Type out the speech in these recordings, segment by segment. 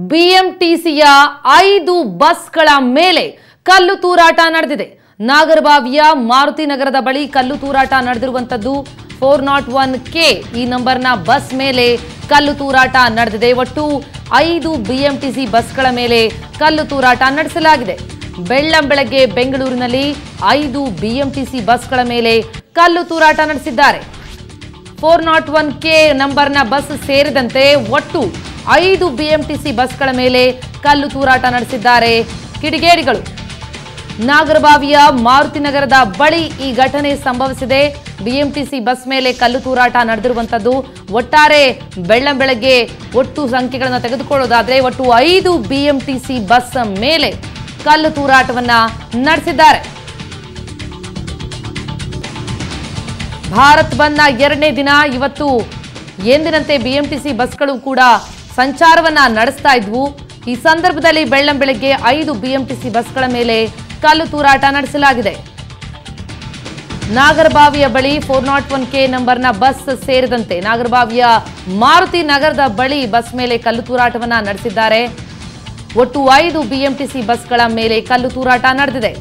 ಬಿಎಂಟಿಸಿಯ 5 ಬಸ್ಗಳ ಮೇಲೆ ಕಲ್ಲು ತೂರಾಟ ನಡೆದಿದೆ. ನಾಗರಬಾವಿಯ ಮಾರುತಿ ನಗರದ ಬಳಿ ಕಲ್ಲು ತೂರಾಟ ನಡೆದಿರುವಂತದ್ದು 401K ಈ ನಂಬರ್ನ ಬಸ್ ಮೇಲೆ ಕಲ್ಲು ತೂರಾಟ ನಡೆದಿದೆ. ಒಟ್ಟು 5 ಬಿಎಂಟಿಸಿ ಬಸ್ಗಳ ಮೇಲೆ ಕಲ್ಲು ತೂರಾಟ ನಡೆಸಲಾಗಿದೆ. ಬೆಳ್ಳಂಬೆಳಗ್ಗೆ ಬೆಂಗಳೂರಿನಲ್ಲಿ 5 ಬಿಎಂಟಿಸಿ ಬಸ್ಗಳ ಮೇಲೆ ಕಲ್ಲು ತೂರಾಟ ನಡೆಸಿದ್ದಾರೆ. 401K ನಂಬರ್ನ ಬಸ್ ಸೇರಿದಂತೆ ಒಟ್ಟು 5 ಬಿಎಂಟಿಸಿ ಬಸ್ಗಳ ಮೇಲೆ ಕಲ್ಲು ತೂರಾಟ ನಡೆಸಿದ್ದಾರೆ ಕಿಡಿಗೇಡಿಗಳು. ನಾಗರಬಾವಿಯ ಮಾರುತಿ ನಗರದ ಬಳಿ ಈ ಘಟನೆ ಸಂಭವಿಸಿದೆ. ಬಿಎಂಟಿಸಿ ಬಸ್ ಮೇಲೆ ಕಲ್ಲು ತೂರಾಟ ನಡೆದಿರುವಂತದ್ದು. ಒಟ್ಟಾರೆ ಬೆಳ್ಳಂಬೆಳಗ್ಗೆ ಒಟ್ಟು ಸಂಖ್ಯೆಗಳನ್ನು ತೆಗೆದುಕೊಳ್ಳೋದಾದ್ರೆ ಒಟ್ಟು 5 ಬಿಎಂಟಿಸಿ ಬಸ್ ಮೇಲೆ ಕಲ್ಲು ತೂರಾಟವನ್ನ ನಡೆಸಿದ್ದಾರೆ. ಭಾರತ್ ಬಂದ್ನ 2ನೇ ದಿನ ಇವತ್ತು ಎಂದಿನಂತೆ ಬಿಎಂಟಿಸಿ ಬಸ್ಗಳು ಕೂಡ ಸಂಚಾರವನ್ನ ನಡೆಸ್ತಾ ಇದ್ವು. ಈ ಸಂದರ್ಭದಲ್ಲಿ ಬೆಳ್ಳಂಬೆಳಗ್ಗೆ 5 ಬಿಎಂಟಿಸಿ ಬಸ್ಗಳ ಮೇಲೆ ಕಲ್ಲು ತೂರಾಟ ನಡೆಸಲಾಗಿದೆ. ನಾಗರಬಾವಿಯ ಬಳಿ 401K ನಂಬರ್ನ ಬಸ್ ಸೇರಿದಂತೆ ನಾಗರಬಾವಿಯ ಮಾರುತಿ ನಗರದ ಬಳಿ ಬಸ್ ಮೇಲೆ ಕಲ್ಲು ತೂರಾಟವನ್ನ ನಡೆಸಿದ್ದಾರೆ. ಒಟ್ಟು 5 ಬಿಎಂಟಿಸಿ ಬಸ್ಗಳ ಮೇಲೆ ಕಲ್ಲು ತೂರಾಟ ನಡೆದಿದೆ.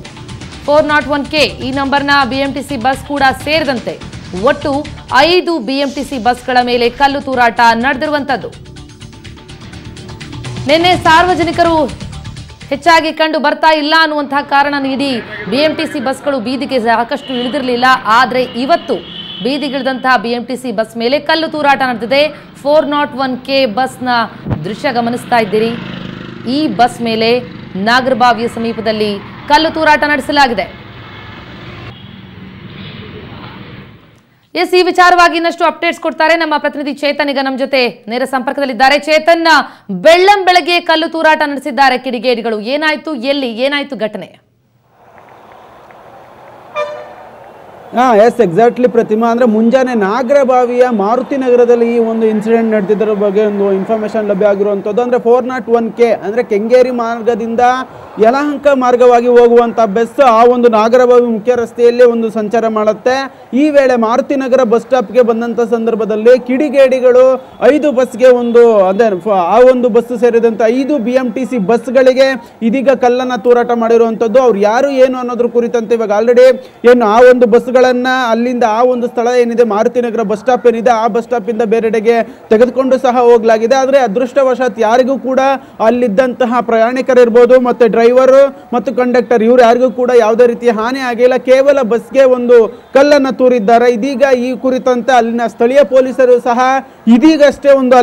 401K ಈ ನಂಬರ್ನ ಬಿಎಂಟಿಸಿ ಬಸ್ ಕೂಡ ಸೇರಿದಂತೆ ಒಟ್ಟು 5 ಬಿಎಂಟಿಸಿ ಬಸ್ಗಳ ಮೇಲೆ ಕಲ್ಲು ತೂರಾಟ ನಡೆದಿರುವಂತದ್ದು. ನಿನ್ನೆ ಸಾರ್ವಜನಿಕರು ಹೆಚ್ಚಾಗಿ ಕಂಡು ಬರ್ತಾ ಇಲ್ಲ ಅನ್ನುವಂತಹ ಕಾರಣ ನೀಡಿ ಬಿಎಂಟಿಸಿ ಬಸ್ಗಳು ಬೀದಿಗೆ ಸಾಕಷ್ಟು ಇಳಿದಿರಲಿಲ್ಲ. ಆದರೆ ಇವತ್ತು ಬೀದಿಗಿಳಿದಂತಹ ಬಿಎಂಟಿಸಿ ಬಸ್ ಮೇಲೆ ಕಲ್ಲು ತೂರಾಟ ನಡೆದಿದೆ. 401K ಬಸ್ನ ದೃಶ್ಯ ಗಮನಿಸ್ತಾ ಇದ್ದೀರಿ. ಈ ಬಸ್ ಮೇಲೆ ನಾಗರಬಾವಿಯ ಸಮೀಪದಲ್ಲಿ ಕಲ್ಲು ತೂರಾಟ ನಡೆಸಲಾಗಿದೆ. ಈ ವಿಚಾರವಾಗಿ ಇನ್ನಷ್ಟು ಅಪ್ಡೇಟ್ಸ್ ಕೊಡ್ತಾರೆ ನಮ್ಮ ಪ್ರತಿನಿಧಿ ಚೇತನ್. ಈಗ ನಮ್ಮ ಜೊತೆ ನೇರ ಸಂಪರ್ಕದಲ್ಲಿದ್ದಾರೆ. ಚೇತನ್, ಬೆಳ್ಳಂಬೆಳಗ್ಗೆ ಕಲ್ಲು ತೂರಾಟ ನಡೆಸಿದ್ದಾರೆ ಕಿಡಿಗೇಡಿಗಳು. ಏನಾಯ್ತು, ಎಲ್ಲಿ ಏನಾಯ್ತು ಘಟನೆ? ಎಸ್ ಎಕ್ಸಾಕ್ಟ್ಲಿ ಪ್ರತಿಮಾ. ಅಂದರೆ ಮುಂಜಾನೆ ನಾಗರಬಾವಿಯ ಮಾರುತಿ ನಗರದಲ್ಲಿ ಈ ಒಂದು ಇನ್ಸಿಡೆಂಟ್ ನಡೆದಿದ್ದರ ಬಗ್ಗೆ ಒಂದು ಇನ್ಫಾರ್ಮೇಷನ್ ಲಭ್ಯ ಆಗಿರುವಂಥದ್ದು. ಅಂದರೆ 401K ಅಂದರೆ ಕೆಂಗೇರಿ ಮಾರ್ಗದಿಂದ ಯಲಹಂಕ ಮಾರ್ಗವಾಗಿ ಹೋಗುವಂಥ ಬಸ್ ಆ ಒಂದು ನಾಗರಬಾವಿ ಮುಖ್ಯ ರಸ್ತೆಯಲ್ಲಿ ಒಂದು ಸಂಚಾರ ಮಾಡುತ್ತೆ. ಈ ವೇಳೆ ಮಾರುತಿ ನಗರ ಬಸ್ ಸ್ಟಾಪ್ಗೆ ಬಂದಂಥ ಸಂದರ್ಭದಲ್ಲಿ ಕಿಡಿಗೇಡಿಗಳು 5 ಬಸ್ಗೆ ಒಂದು ಅದೇ ಆ ಒಂದು ಬಸ್ ಸೇರಿದಂಥ 5 BMTC ಬಸ್ಗಳಿಗೆ ಇದೀಗ ಕಲ್ಲನ್ನು ತೂರಾಟ ಮಾಡಿರುವಂಥದ್ದು. ಅವ್ರು ಯಾರು ಏನು ಅನ್ನೋದ್ರ ಕುರಿತಂತೆ ಇವಾಗ ಆಲ್ರೆಡಿ ಏನು ಆ ಒಂದು ಬಸ್ಗಳ ಅಲ್ಲಿಂದ ಆ ಒಂದು ಸ್ಥಳ ಏನಿದೆ ಮಾರುತಿ ನಗರ ಬಸ್ ಸ್ಟಾಪ್ ಏನಿದೆ ಆ ಬಸ್ ಸ್ಟಾಪ್ ಇಂದ ಬೇರೆಡೆಗೆ ತೆಗೆದುಕೊಂಡು ಸಹ ಹೋಗಲಾಗಿದೆ. ಆದರೆ ಅದೃಷ್ಟವಶಾತ್ ಯಾರಿಗೂ ಕೂಡ ಅಲ್ಲಿದ್ದಂತಹ ಪ್ರಯಾಣಿಕರಿರ್ಬೋದು ಮತ್ತೆ ಡ್ರೈವರ್ ಮತ್ತು ಕಂಡಕ್ಟರ್ ಇವ್ರು ಯಾರಿಗೂ ಕೂಡ ಯಾವುದೇ ರೀತಿಯ ಹಾನಿ ಆಗಿಲ್ಲ. ಕೇವಲ ಬಸ್ಗೆ ಒಂದು ಕಲ್ಲನ್ನು ತೂರಿದ್ದಾರೆ. ಇದೀಗ ಈ ಕುರಿತಂತೆ ಅಲ್ಲಿನ ಸ್ಥಳೀಯ ಪೊಲೀಸರು ಸಹ ಇದೀಗಷ್ಟೇ ಒಂದು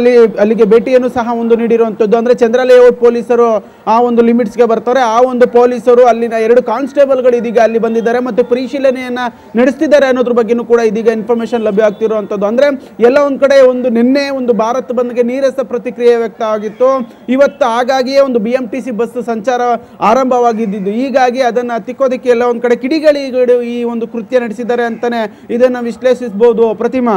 ಅಲ್ಲಿಗೆ ಭೇಟಿಯನ್ನು ಸಹ ಒಂದು ನೀಡಿರುವಂಥದ್ದು. ಅಂದ್ರೆ ಚಂದ್ರ ಲೇಔಟ್ ಪೊಲೀಸರು ಆ ಒಂದು ಲಿಮಿಟ್ಸ್ಗೆ ಬರ್ತಾರೆ. ಆ ಒಂದು ಪೊಲೀಸರು ಅಲ್ಲಿನ 2 ಕಾನ್ಸ್ಟೇಬಲ್ಗಳು ಇದೀಗ ಅಲ್ಲಿ ಬಂದಿದ್ದಾರೆ ಮತ್ತೆ ಪರಿಶೀಲನೆಯನ್ನ ನಡೆಸ್ತಿದ್ದಾರೆ ಅನ್ನೋದ್ರ ಬಗ್ಗೆನೂ ಕೂಡ ಇದೀಗ ಇನ್ಫಾರ್ಮೇಶನ್ ಲಭ್ಯ ಆಗ್ತಿರುವಂಥದ್ದು. ಅಂದ್ರೆ ಎಲ್ಲ ಒಂದ್ ಕಡೆ ಒಂದು ನಿನ್ನೆ ಒಂದು ಭಾರತ್ ಬಂದ್ಗೆ ನೀರಸ ಪ್ರತಿಕ್ರಿಯೆ ವ್ಯಕ್ತ ಆಗಿತ್ತು. ಇವತ್ತು ಹಾಗಾಗಿಯೇ ಒಂದು BMTC ಬಸ್ ಸಂಚಾರ ಆರಂಭವಾಗಿದ್ದು ಹೀಗಾಗಿ ಅದನ್ನ ಹತ್ತಿಕ್ಕೋದಕ್ಕೆ ಎಲ್ಲ ಒಂದ್ ಕಡೆ ಕಿಡಿಗೇಡಿಗಳು ಈ ಒಂದು ಕೃತ್ಯ ನಡೆಸಿದ್ದಾರೆ ಅಂತಾನೆ ಇದನ್ನ ವಿಶ್ಲೇಷಿಸಬಹುದು ಪ್ರತಿಮಾ.